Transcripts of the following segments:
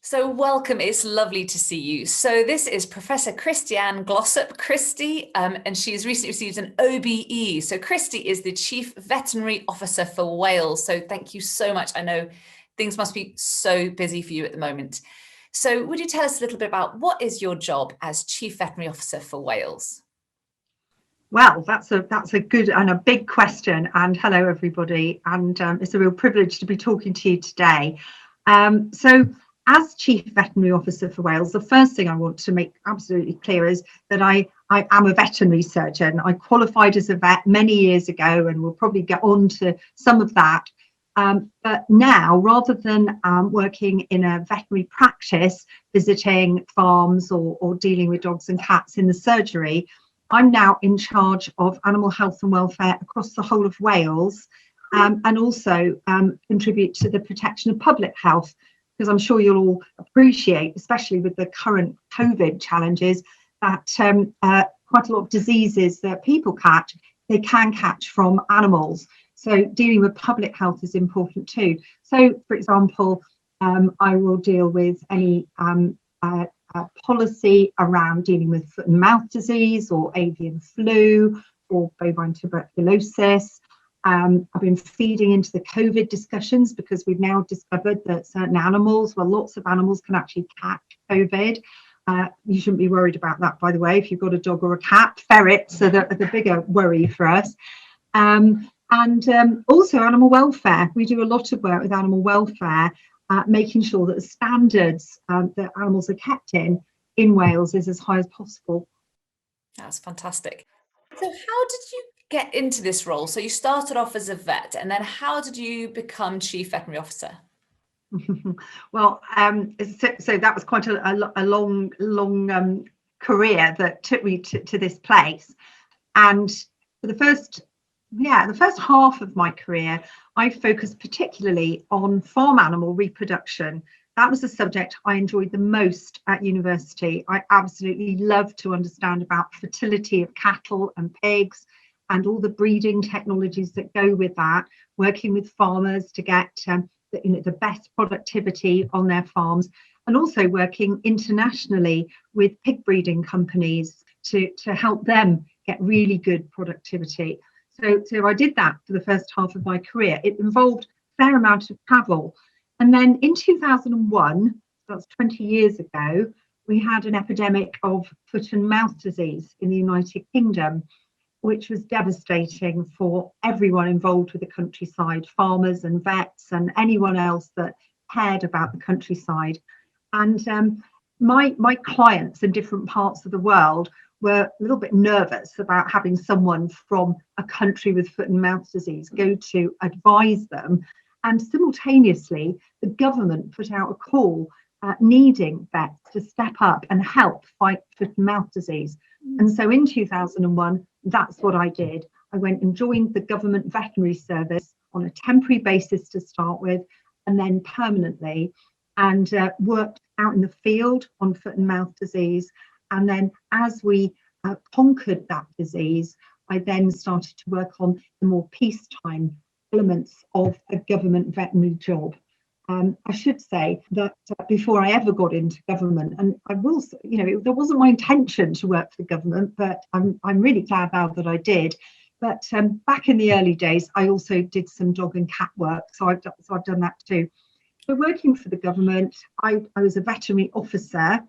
So welcome, it's lovely to see you. So this is Professor Christianne Glossop, Christy, and she has recently received an OBE. So Christy is the Chief Veterinary Officer for Wales. So thank you so much. I know things must be so busy for you at the moment. So would you tell us a little bit about what is your job as Chief Veterinary Officer for Wales? Well, that's a good and a big question. And hello, everybody. And it's a real privilege to be talking to you today. So, as Chief Veterinary Officer for Wales, the first thing I want to make absolutely clear is that I am a veterinary surgeon. I qualified as a vet many years ago, and we'll probably get on to some of that. But now, rather than working in a veterinary practice, visiting farms or dealing with dogs and cats in the surgery, I'm now in charge of animal health and welfare across the whole of Wales, and also contribute to the protection of public health, because I'm sure you'll all appreciate, especially with the current COVID challenges, that quite a lot of diseases that people catch, they can catch from animals. So dealing with public health is important too. So, for example, I will deal with any policy around dealing with foot and mouth disease or avian flu or bovine tuberculosis. I've been feeding into the COVID discussions because we've now discovered that certain animals, well, lots of animals can actually catch COVID. You shouldn't be worried about that, by the way, if you've got a dog or a cat. Ferrets are the bigger worry for us. And also animal welfare. We do a lot of work with animal welfare, making sure that the standards that animals are kept in Wales is as high as possible. That's fantastic. So how did you get into this role? So you started off as a vet, and then how did you become Chief Veterinary Officer? Well, so that was quite a long career that took me to this place. And for the first half of my career, I focused particularly on farm animal reproduction. That was the subject I enjoyed the most at university. I absolutely loved to understand about fertility of cattle and pigs and all the breeding technologies that go with that, working with farmers to get the best productivity on their farms, and also working internationally with pig breeding companies to help them get really good productivity. So I did that for the first half of my career. It involved a fair amount of travel. And then in 2001, that's 20 years ago, we had an epidemic of foot and mouth disease in the United Kingdom, which was devastating for everyone involved with the countryside, farmers and vets and anyone else that cared about the countryside. And my clients in different parts of the world were a little bit nervous about having someone from a country with foot and mouth disease go to advise them. And simultaneously, the government put out a call needing vets to step up and help fight foot and mouth disease. And so in 2001, that's what I did. I went and joined the government veterinary service on a temporary basis to start with, and then permanently, and worked out in the field on foot and mouth disease. And then as we conquered that disease, I then started to work on the more peacetime elements of a government veterinary job. I should say that before I ever got into government, and I will say, there wasn't my intention to work for the government, but I'm really glad now that I did. But back in the early days, I also did some dog and cat work, so I've done that too. So working for the government, I was a veterinary officer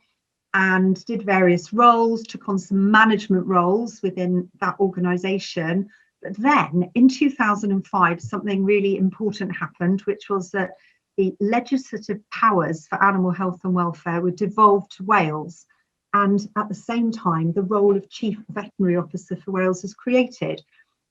and did various roles, took on some management roles within that organisation. But then in 2005, something really important happened, which was that the legislative powers for animal health and welfare were devolved to Wales. And at the same time, the role of Chief Veterinary Officer for Wales was created.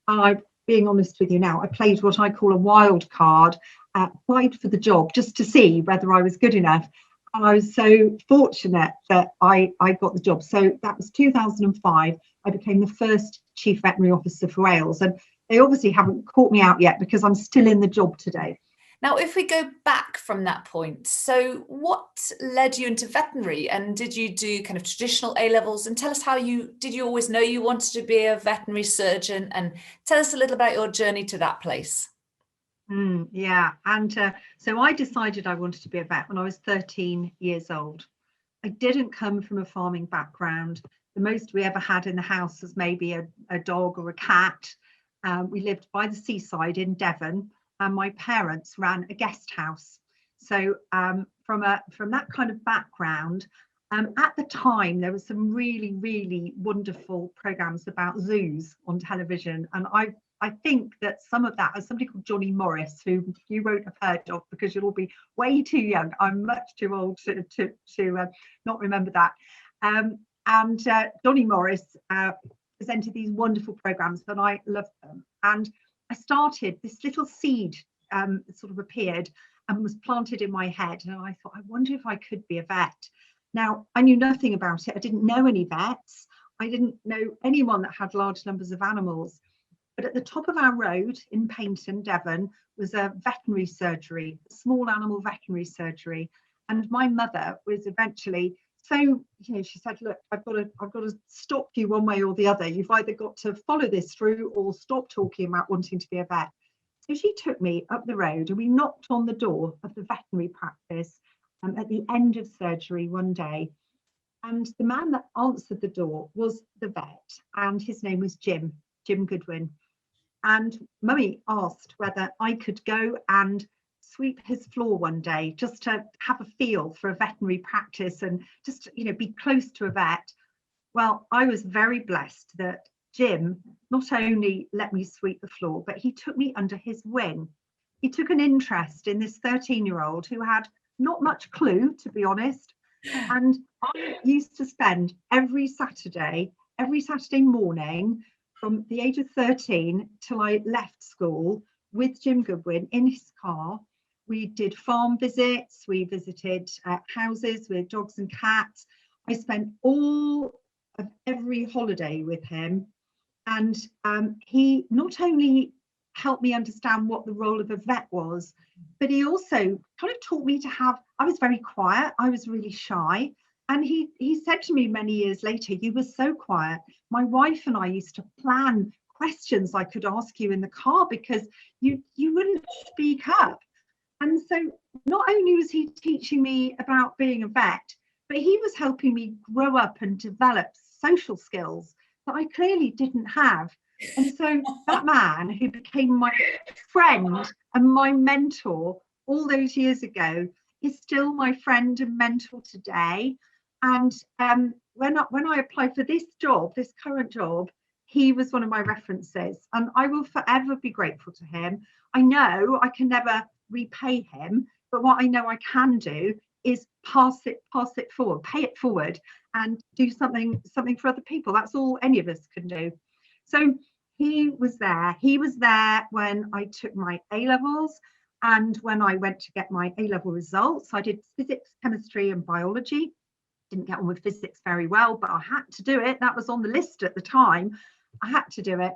And being honest with you now, I played what I call a wild card, applied for the job just to see whether I was good enough. And I was so fortunate that I got the job. So that was 2005. I became the first Chief Veterinary Officer for Wales. And they obviously haven't caught me out yet because I'm still in the job today. Now, if we go back from that point, so what led you into veterinary, and did you do kind of traditional A-levels? And tell us did you always know you wanted to be a veterinary surgeon? And tell us a little about your journey to that place. Yeah, and so I decided I wanted to be a vet when I was 13 years old. I didn't come from a farming background. The most we ever had in the house was maybe a dog or a cat. We lived by the seaside in Devon, and my parents ran a guest house. So from that kind of background, at the time there were some really, really wonderful programs about zoos on television, and I think that some of that is somebody called Johnny Morris, who you won't have heard of because you'll all be way too young. I'm much too old to not remember that. And Johnny Morris presented these wonderful programs, and I loved them. And I started, this little seed sort of appeared and was planted in my head. And I thought, I wonder if I could be a vet. Now, I knew nothing about it. I didn't know any vets. I didn't know anyone that had large numbers of animals. But at the top of our road in Paynton, Devon, was a veterinary surgery, a small animal veterinary surgery. And my mother was eventually she said, look, I've got to stop you one way or the other. You've either got to follow this through or stop talking about wanting to be a vet. So she took me up the road and we knocked on the door of the veterinary practice at the end of surgery one day. And the man that answered the door was the vet, and his name was Jim Goodwin. And Mummy asked whether I could go and sweep his floor one day, just to have a feel for a veterinary practice and just, be close to a vet. Well, I was very blessed that Jim not only let me sweep the floor, but he took me under his wing. He took an interest in this 13-year-old who had not much clue, to be honest. And I used to spend every Saturday morning from the age of 13 till I left school with Jim Goodwin in his car. We did farm visits, we visited houses with dogs and cats. I spent all of every holiday with him, and he not only helped me understand what the role of a vet was, but he also kind of taught me I was very quiet, I was really shy. And he said to me many years later, you were so quiet. My wife and I used to plan questions I could ask you in the car because you wouldn't speak up. And so not only was he teaching me about being a vet, but he was helping me grow up and develop social skills that I clearly didn't have. And so that man who became my friend and my mentor all those years ago is still my friend and mentor today. And when I applied for this current job, he was one of my references, and I will forever be grateful to him. I know I can never repay him, but what I know I can do is pass it forward, pay it forward, and do something for other people. That's all any of us can do. So he was there. He was there when I took my A-levels, and when I went to get my A-level results. I did physics, chemistry, and biology. Didn't get on with physics very well, but I had to do it. That was on the list at the time. I had to do it.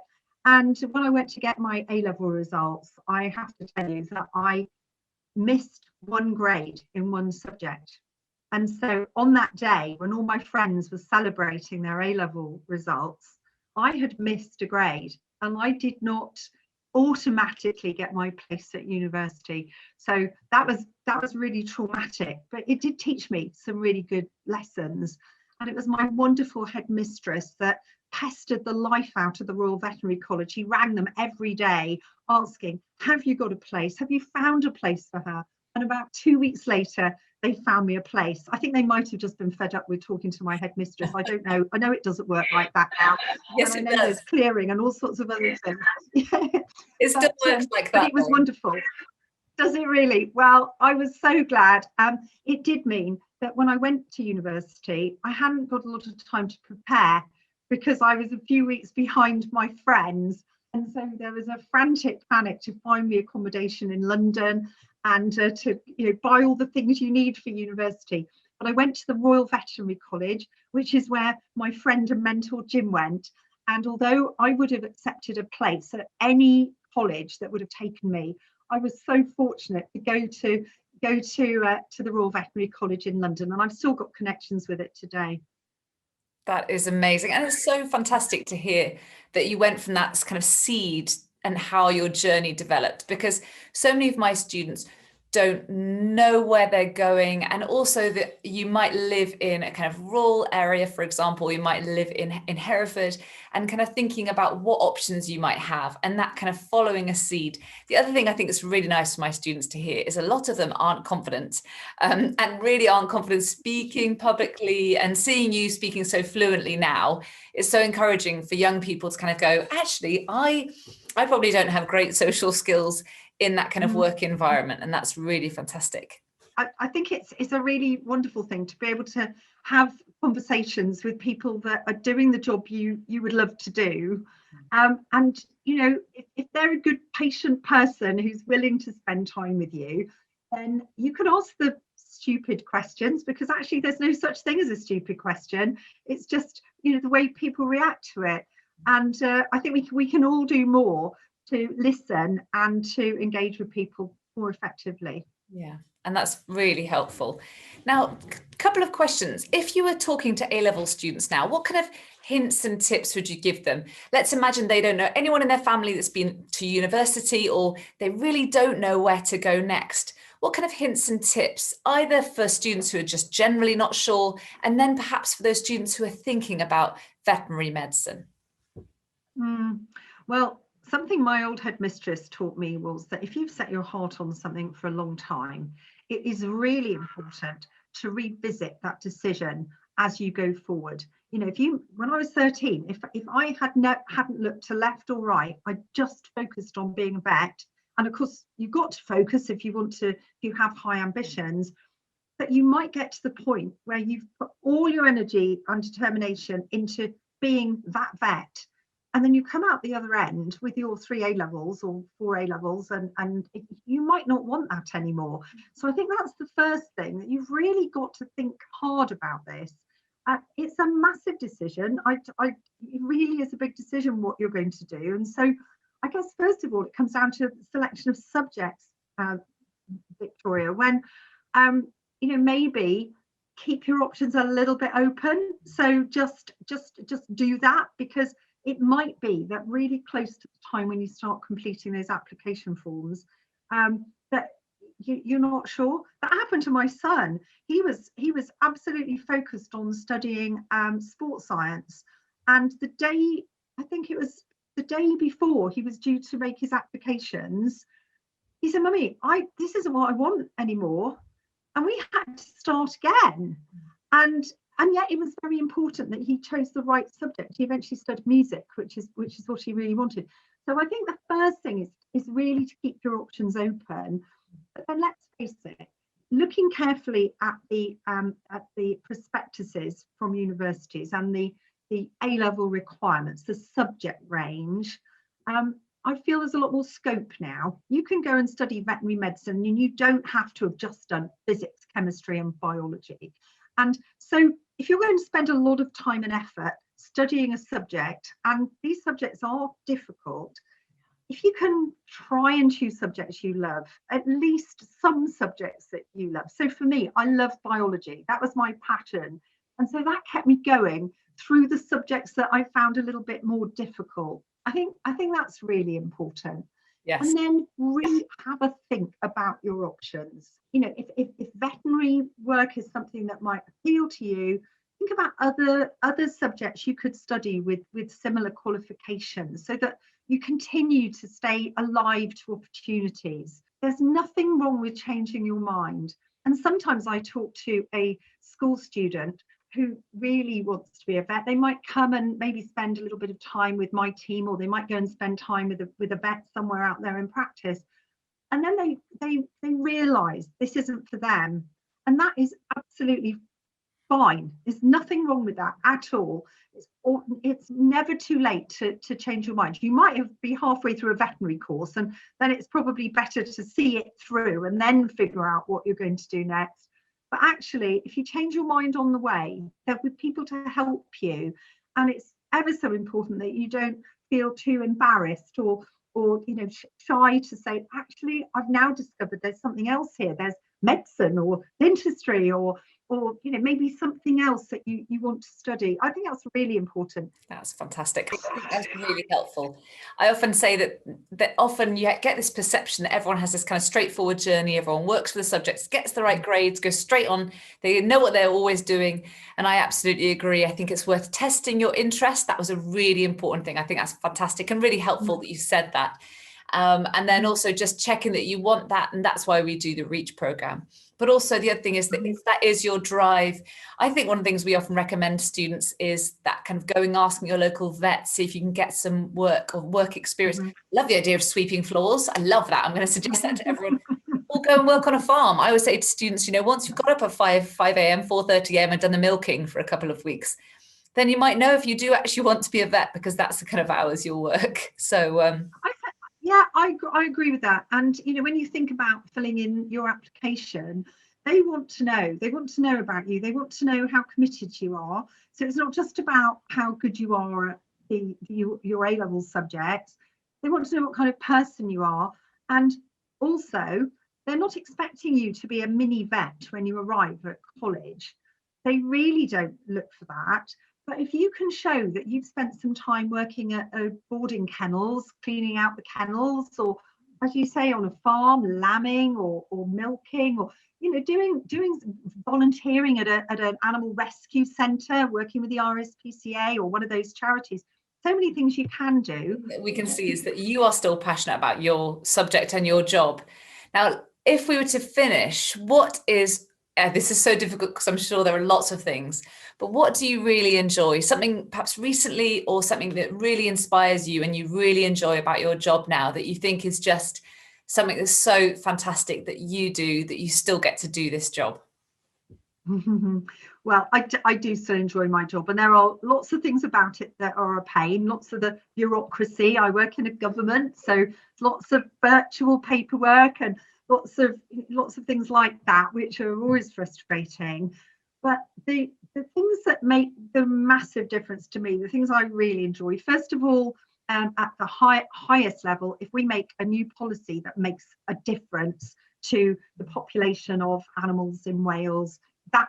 And when I went to get my A-level results, I have to tell you that I missed one grade in one subject. And so on that day, when all my friends were celebrating their A-level results, I had missed a grade, and I did not automatically get my place at university. So that was really traumatic, but it did teach me some really good lessons. And it was my wonderful headmistress that pestered the life out of the Royal Veterinary College. He rang them every day asking, have you got a place? Have you found a place for her? And about 2 weeks later, they found me a place. I think they might have just been fed up with talking to my headmistress. I don't know. I know it doesn't work like that now. Yes, and I it know does. there's clearing and all sorts of other things. It still works like that. But it was wonderful. Does it really? Well, I was so glad. It did mean that when I went to university, I hadn't got a lot of time to prepare because I was a few weeks behind my friends. And so there was a frantic panic to find me accommodation in London and to buy all the things you need for university. But I went to the Royal Veterinary College, which is where my friend and mentor Jim went. And although I would have accepted a place at any college that would have taken me, I was so fortunate to go to the Royal Veterinary College in London, and I've still got connections with it today. That is amazing. And it's so fantastic to hear that you went from that kind of seed and how your journey developed, because so many of my students don't know where they're going, and also that you might live in a kind of rural area, for example, you might live in Hereford, and kind of thinking about what options you might have, and that kind of following a seed. The other thing I think is really nice for my students to hear is a lot of them aren't confident, and really aren't confident speaking publicly, and seeing you speaking so fluently now is so encouraging for young people to kind of go, actually, I probably don't have great social skills in that kind of work environment, and that's really fantastic. I think it's a really wonderful thing to be able to have conversations with people that are doing the job you would love to do, and you know, if they're a good patient person who's willing to spend time with you, then you can ask the stupid questions, because actually there's no such thing as a stupid question. It's just, you know, the way people react to it. And I think we can all do more to listen and to engage with people more effectively. Yeah, and that's really helpful. Now, a couple of questions. If you were talking to A-level students now, what kind of hints and tips would you give them? Let's imagine they don't know anyone in their family that's been to university, or they really don't know where to go next. What kind of hints and tips, either for students who are just generally not sure, and then perhaps for those students who are thinking about veterinary medicine? Well, something my old headmistress taught me was that if you've set your heart on something for a long time, it is really important to revisit that decision as you go forward. You know, when I was 13, if I hadn't looked to left or right, I just focused on being a vet. And of course, you've got to focus if you have high ambitions, but you might get to the point where you've put all your energy and determination into being that vet. And then you come out the other end with your 3 A-levels or 4 A-levels, and you might not want that anymore. So I think that's the first thing, that you've really got to think hard about this. It's a massive decision. It really is a big decision what you're going to do. And so I guess, first of all, it comes down to the selection of subjects, Victoria, when, you know, maybe keep your options a little bit open. So just do that, because it might be that really close to the time when you start completing those application forms, that you're not sure. That happened to my son. He was absolutely focused on studying sports science, and the day, I think it was the day before he was due to make his applications, he said, "Mummy, this isn't what I want anymore," and we had to start again. And yet it was very important that he chose the right subject. He eventually studied music, which is what he really wanted. So I think the first thing is really to keep your options open. But then let's face it, looking carefully at the prospectuses from universities and the A-level requirements, the subject range, I feel there's a lot more scope now. You can go and study veterinary medicine, and you don't have to have just done physics, chemistry, and biology. And so if you're going to spend a lot of time and effort studying a subject, and these subjects are difficult, if you can try and choose subjects you love, at least some subjects that you love. So for me, I love biology. That was my passion. And so that kept me going through the subjects that I found a little bit more difficult. I think that's really important. Yes. And then really have a think about your options. You know, if veterinary work is something that might appeal to you, think about other subjects you could study with similar qualifications, so that you continue to stay alive to opportunities. There's nothing wrong with changing your mind. And sometimes I talk to a school student who really wants to be a vet. They might come and maybe spend a little bit of time with my team, or they might go and spend time with a vet somewhere out there in practice. And then they realize this isn't for them. And that is absolutely fine. There's nothing wrong with that at all. It's never too late to change your mind. You might be halfway through a veterinary course, and then it's probably better to see it through and then figure out what you're going to do next. But actually, if you change your mind on the way, there'll be people to help you. And it's ever so important that you don't feel too embarrassed or you know, shy to say, actually, I've now discovered there's something else here. There's medicine or dentistry or or maybe something else that you want to study. I think that's really important. That's fantastic. I think that's really helpful. I often say that often you get this perception that everyone has this kind of straightforward journey. Everyone works for the subjects, gets the right grades, goes straight on. They know what they're always doing. And I absolutely agree. I think it's worth testing your interest. That was a really important thing. I think that's fantastic and really helpful that you said that. And then also just checking that you want that. And that's why we do the REACH program. But also the other thing is that if that is your drive, I think one of the things we often recommend to students is that kind of going, asking your local vet, see if you can get some work or work experience. Love the idea of sweeping floors. I love that. I'm going to suggest that to everyone. Or go and work on a farm. I always say to students, once you've got up at 5 a.m., 4:30 a.m. and done the milking for a couple of weeks, then you might know if you do actually want to be a vet, because that's the kind of hours you'll work. So yeah, I agree with that. And when you think about filling in your application, they want to know about you. They want to know how committed you are. So it's not just about how good you are at your A-level subjects. They want to know what kind of person you are. And also, they're not expecting you to be a mini vet when you arrive at college. They really don't look for that. But if you can show that you've spent some time working at boarding kennels, cleaning out the kennels, or as you say, on a farm, lambing or milking, or doing volunteering at an animal rescue centre, working with the RSPCA or one of those charities. So many things you can do. We can see is that you are still passionate about your subject and your job. Now, if we were to finish, what is this is so difficult because I'm sure there are lots of things, but what do you really enjoy? Something perhaps recently, or something that really inspires you and you really enjoy about your job now, that you think is just something that's so fantastic that you do, that you still get to do this job? Well, I do still enjoy my job, and there are lots of things about it that are a pain. Lots of the bureaucracy. I work in a government, so lots of virtual paperwork and lots of things like that, which are always frustrating. But the things that make the massive difference to me, the things I really enjoy, first of all, at the highest level, if we make a new policy that makes a difference to the population of animals in Wales, that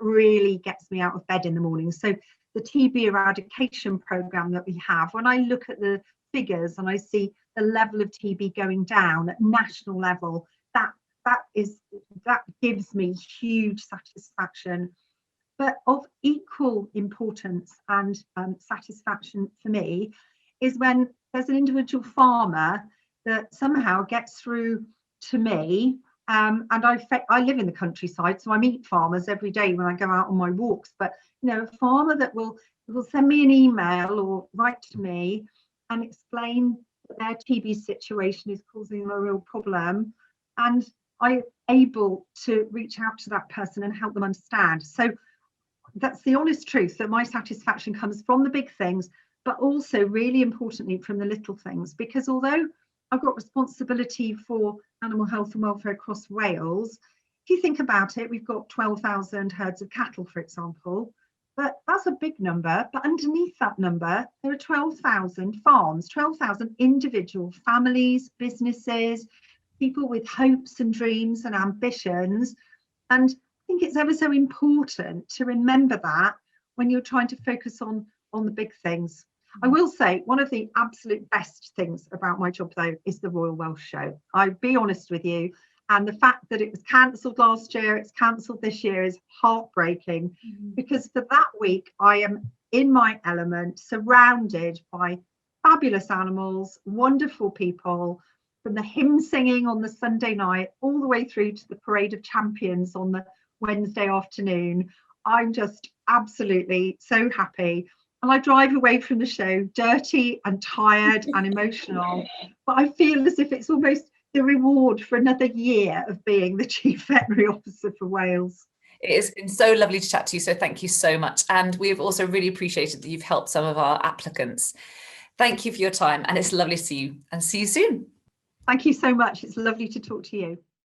really gets me out of bed in the morning. So the TB eradication programme that we have, when I look at the figures and I see the level of TB going down at national level, that gives me huge satisfaction. But of equal importance and satisfaction for me is when there's an individual farmer that somehow gets through to me. And I live in the countryside, so I meet farmers every day when I go out on my walks. But a farmer that will send me an email or write to me and explain that their TB situation is causing them a real problem, and I'm able to reach out to that person and help them understand. So that's the honest truth, that my satisfaction comes from the big things, but also really importantly from the little things. Because although I've got responsibility for animal health and welfare across Wales, if you think about it, we've got 12,000 herds of cattle, for example, but that's a big number. But underneath that number, there are 12,000 farms, 12,000 individual families, businesses, people with hopes and dreams and ambitions. And I think it's ever so important to remember that when you're trying to focus on the big things. I will say one of the absolute best things about my job, though, is the Royal Welsh Show. I'll be honest with you. And the fact that it was cancelled last year, it's cancelled this year, is heartbreaking. Because for that week, I am in my element, surrounded by fabulous animals, wonderful people, from the hymn singing on the Sunday night all the way through to the Parade of Champions on the Wednesday afternoon. I'm just absolutely so happy. And I drive away from the show dirty and tired and emotional, but I feel as if it's almost the reward for another year of being the Chief Veterinary Officer for Wales. It has been so lovely to chat to you, so thank you so much. And we've also really appreciated that you've helped some of our applicants. Thank you for your time, and it's lovely to see you, and see you soon. Thank you so much. It's lovely to talk to you.